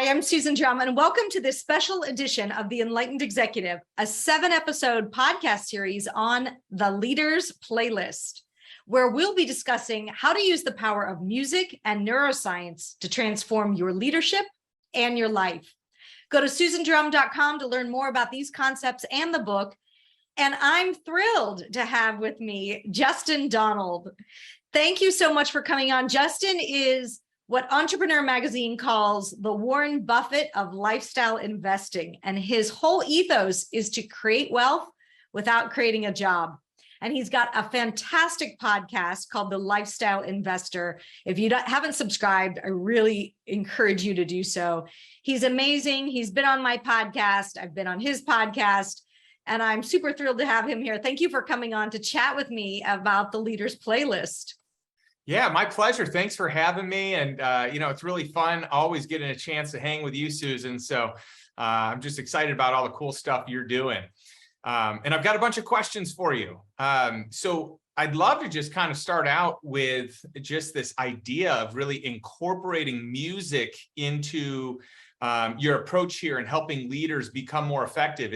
I'm Susan Drumm, and welcome to this special edition of the Enlightened Executive, a 7-episode podcast series on the Leaders Playlist, where we'll be discussing how to use the power of music and neuroscience to transform your leadership and your life. Go to susandrumm.com to learn more about these concepts and the book. And I'm thrilled to have with me Justin Donald. Thank you so much for coming on. Justin is what Entrepreneur Magazine calls the Warren Buffett of lifestyle investing. And his whole ethos is to create wealth without creating a job. And he's got a fantastic podcast called The Lifestyle Investor. If you haven't subscribed, I really encourage you to do so. He's amazing. He's been on my podcast. I've been on his podcast, and I'm super thrilled to have him here. Thank you for coming on to chat with me about the Leaders Playlist. Yeah, my pleasure. Thanks for having me. And, it's really fun always getting a chance to hang with you, Susan. So I'm just excited about all the cool stuff you're doing. And I've got a bunch of questions for you. So I'd love to just kind of start out with just this idea of really incorporating music into your approach here and helping leaders become more effective.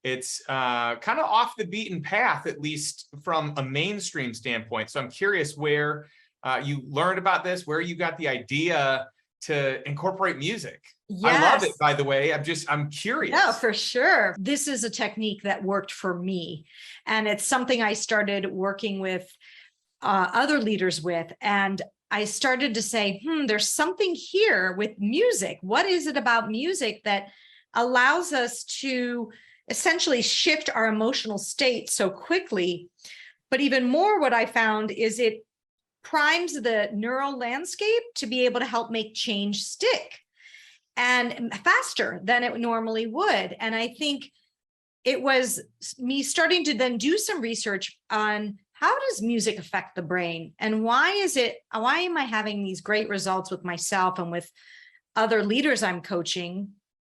It's kind of off the beaten path, at least from a mainstream standpoint. So I'm curious where you learned about this, where you got the idea to incorporate music. Yes. I love it, by the way. I'm curious. No, for sure. This is a technique that worked for me. And it's something I started working with other leaders with. And I started to say, there's something here with music. What is it about music that allows us to essentially shift our emotional state so quickly? But even more, what I found is it primes the neural landscape to be able to help make change stick and faster than it normally would. And I think it was me starting to then do some research on how does music affect the brain, and why am I having these great results with myself and with other leaders I'm coaching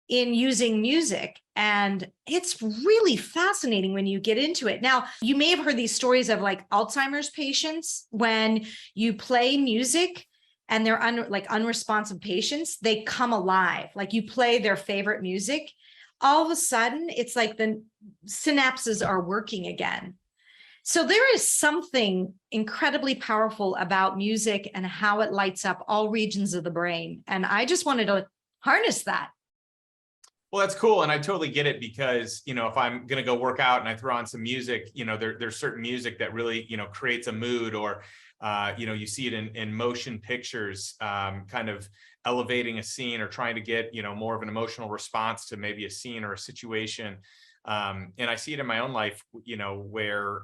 in using music. And it's really fascinating when you get into it. Now, you may have heard these stories of like Alzheimer's patients. When you play music and they're unresponsive patients, they come alive. Like you play their favorite music, all of a sudden it's like the synapses are working again. So there is something incredibly powerful about music and how it lights up all regions of the brain. And I just wanted to harness that. Well, that's cool. And I totally get it because, if I'm going to go work out and I throw on some music, there's certain music that really, creates a mood, or, you see it in motion pictures, kind of elevating a scene or trying to get, more of an emotional response to maybe a scene or a situation. And I see it in my own life, where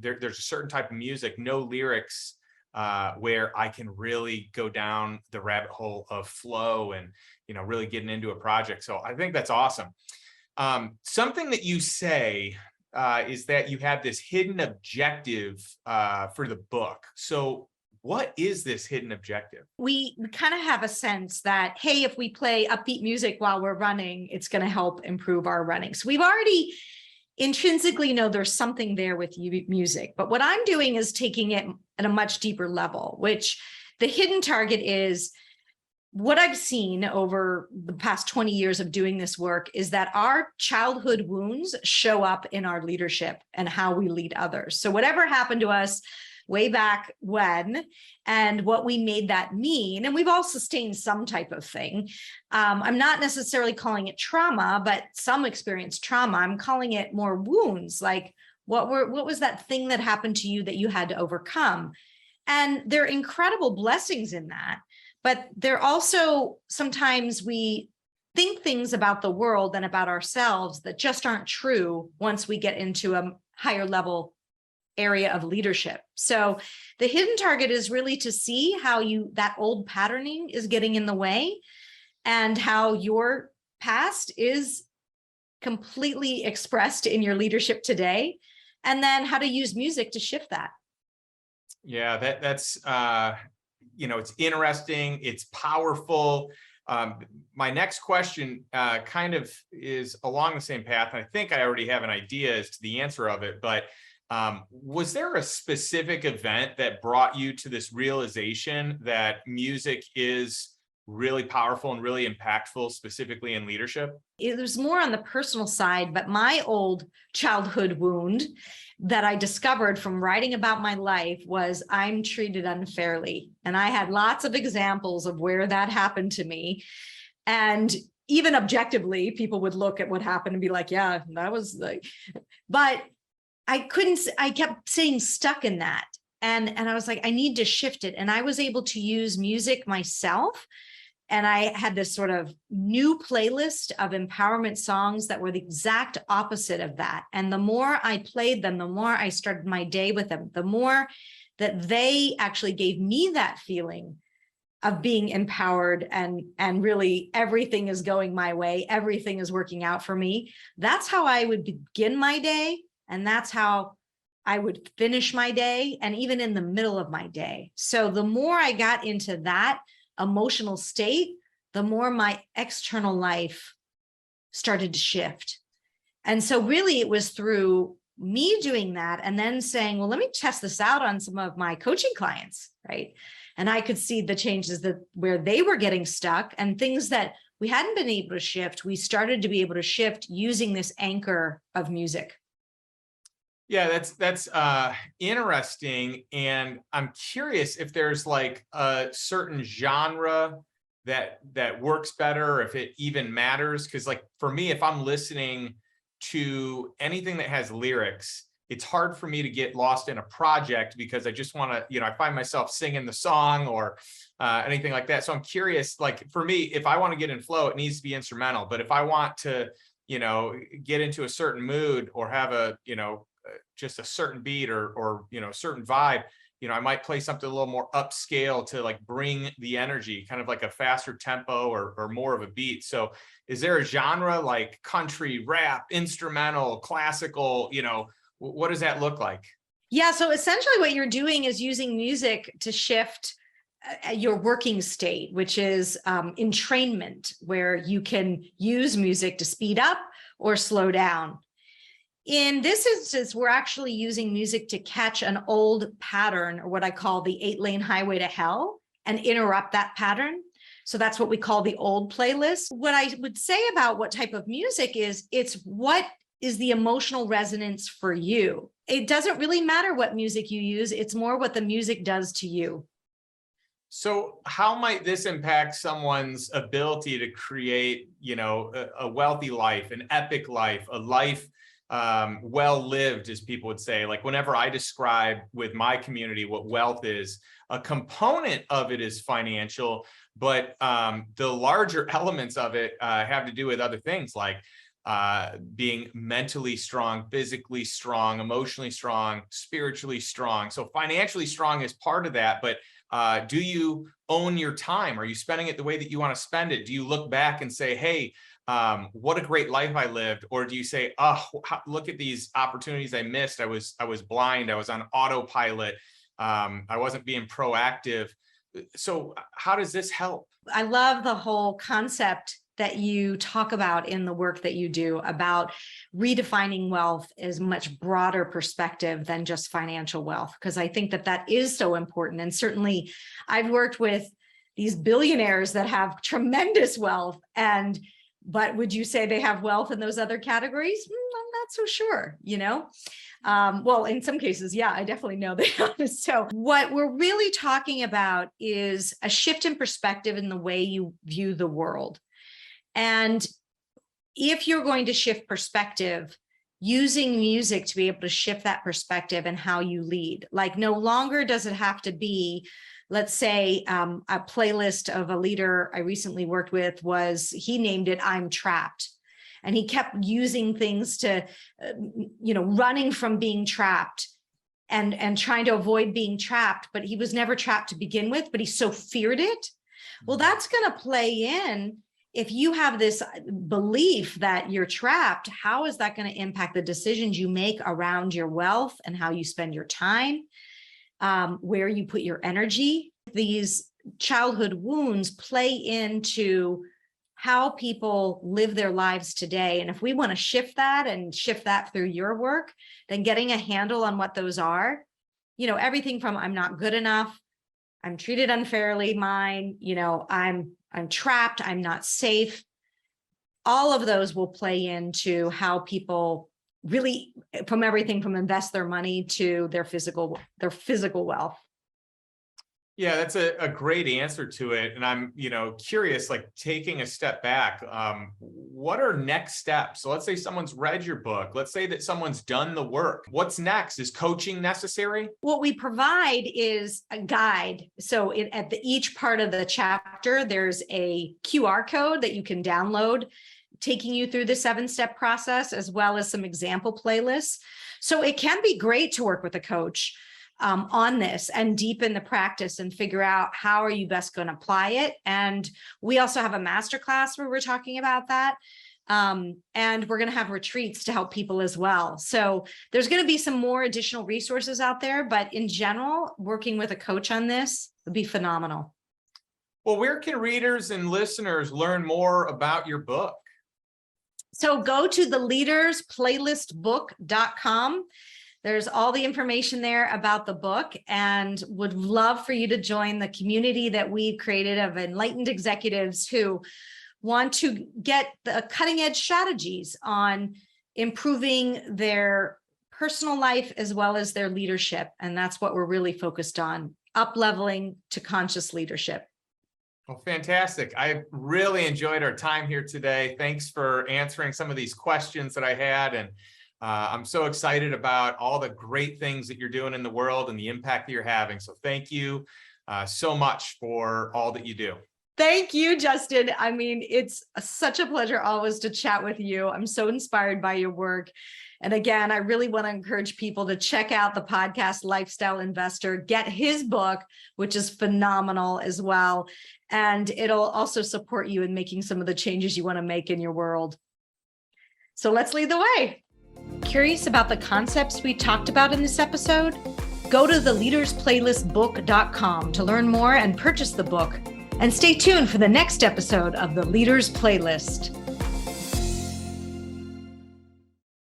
there's a certain type of music, no lyrics, where I can really go down the rabbit hole of flow and, really getting into a project. So I think that's awesome. Something that you say is that you have this hidden objective for the book. So what is this hidden objective? We kind of have a sense that, hey, if we play upbeat music while we're running, it's going to help improve our running. So we've already intrinsically know there's something there with music. But what I'm doing is taking it at a much deeper level, which the hidden target is what I've seen over the past 20 years of doing this work is that our childhood wounds show up in our leadership and how we lead others. So whatever happened to us way back when, and what we made that mean, and we've all sustained some type of thing. I'm not necessarily calling it trauma, but some experience trauma. I'm calling it more wounds, like what was that thing that happened to you that you had to overcome? And there are incredible blessings in that, but there also sometimes we think things about the world and about ourselves that just aren't true once we get into a higher level area of leadership. So the hidden target is really to see how that old patterning is getting in the way and how your past is completely expressed in your leadership today, and then how to use music to shift that. Yeah, that's it's interesting. It's powerful. My next question kind of is along the same path. And I think I already have an idea as to the answer of it, but was there a specific event that brought you to this realization that music is really powerful and really impactful, specifically in leadership? It was more on the personal side, but my old childhood wound that I discovered from writing about my life was I'm treated unfairly. And I had lots of examples of where that happened to me. And even objectively, people would look at what happened and be like, yeah, that was like, but I kept staying stuck in that. And I was like, I need to shift it. And I was able to use music myself. And I had this sort of new playlist of empowerment songs that were the exact opposite of that. And the more I played them, the more I started my day with them, the more that they actually gave me that feeling of being empowered and really everything is going my way. Everything is working out for me. That's how I would begin my day. And that's how I would finish my day, and even in the middle of my day. So the more I got into that emotional state, the more my external life started to shift. And so really it was through me doing that and then saying, well, let me test this out on some of my coaching clients, right? And I could see the changes that where they were getting stuck and things that we hadn't been able to shift, we started to be able to shift using this anchor of music. Yeah, that's interesting. And I'm curious if there's like a certain genre that works better, or if it even matters. Because like for me, if I'm listening to anything that has lyrics, it's hard for me to get lost in a project because I just want to, I find myself singing the song or anything like that. So I'm curious, like for me, if I want to get in flow, it needs to be instrumental. But if I want to, get into a certain mood or have a, just a certain beat or certain vibe, I might play something a little more upscale to like bring the energy, kind of like a faster tempo or more of a beat. So is there a genre like country, rap, instrumental, classical, what does that look like? Yeah, so essentially what you're doing is using music to shift your working state, which is entrainment, where you can use music to speed up or slow down. In this instance, we're actually using music to catch an old pattern, or what I call the 8-lane highway to hell, and interrupt that pattern. So that's what we call the old playlist. What I would say about what type of music is, it's what is the emotional resonance for you. It doesn't really matter what music you use. It's more what the music does to you. So how might this impact someone's ability to create, a wealthy life, an epic life, a life well lived, as people would say? Like whenever I describe with my community what wealth is, a component of it is financial, but the larger elements of it have to do with other things like being mentally strong, physically strong, emotionally strong, spiritually strong. So financially strong is part of that, but do you own your time? Are you spending it the way that you want to spend it? Do you look back and say, hey, what a great life I lived? Or do you say, oh, look at these opportunities I missed. I was blind. I was on autopilot. I wasn't being proactive. So how does this help? I love the whole concept that you talk about in the work that you do about redefining wealth is much broader perspective than just financial wealth, because I think that that is so important. And certainly I've worked with these billionaires that have tremendous wealth, but would you say they have wealth in those other categories? I'm not so sure, well, in some cases, yeah, I definitely know they are. So what we're really talking about is a shift in perspective in the way you view the world. And if you're going to shift perspective, using music to be able to shift that perspective and how you lead, like no longer does it have to be, let's say a playlist of a leader I recently worked with he named it I'm Trapped. And he kept using things to, running from being trapped and trying to avoid being trapped, but he was never trapped to begin with, but he so feared it. Well, that's going to play in. If you have this belief that you're trapped, how is that going to impact the decisions you make around your wealth and how you spend your time, where you put your energy? These childhood wounds play into how people live their lives today. And if we want to shift that and shift that through your work, then getting a handle on what those are, everything from I'm not good enough, I'm treated unfairly, mine, I'm trapped, I'm not safe. All of those will play into how people really, from everything from invest their money to their physical wealth. Yeah, that's a great answer to it. And I'm, curious, like taking a step back, what are next steps? So let's say someone's read your book. Let's say that someone's done the work. What's next? Is coaching necessary? What we provide is a guide. So at each part of the chapter, there's a QR code that you can download, taking you through the 7-step process, as well as some example playlists. So it can be great to work with a coach on this and deepen the practice and figure out how are you best going to apply it. And we also have a masterclass where we're talking about that. And we're going to have retreats to help people as well. So there's going to be some more additional resources out there, but in general, working with a coach on this would be phenomenal. Well, where can readers and listeners learn more about your book? So go to the leadersplaylistbook.com. There's all the information there about the book, and would love for you to join the community that we've created of enlightened executives who want to get the cutting edge strategies on improving their personal life as well as their leadership. And that's what we're really focused on, up-leveling to conscious leadership. Well, fantastic. I really enjoyed our time here today. Thanks for answering some of these questions that I had. And I'm so excited about all the great things that you're doing in the world and the impact that you're having. So thank you so much for all that you do. Thank you, Justin. I mean, it's such a pleasure always to chat with you. I'm so inspired by your work. And again, I really want to encourage people to check out the podcast Lifestyle Investor, get his book, which is phenomenal as well. And it'll also support you in making some of the changes you want to make in your world. So let's lead the way. Curious about the concepts we talked about in this episode? Go to theleadersplaylistbook.com to learn more and purchase the book. And stay tuned for the next episode of The Leaders Playlist.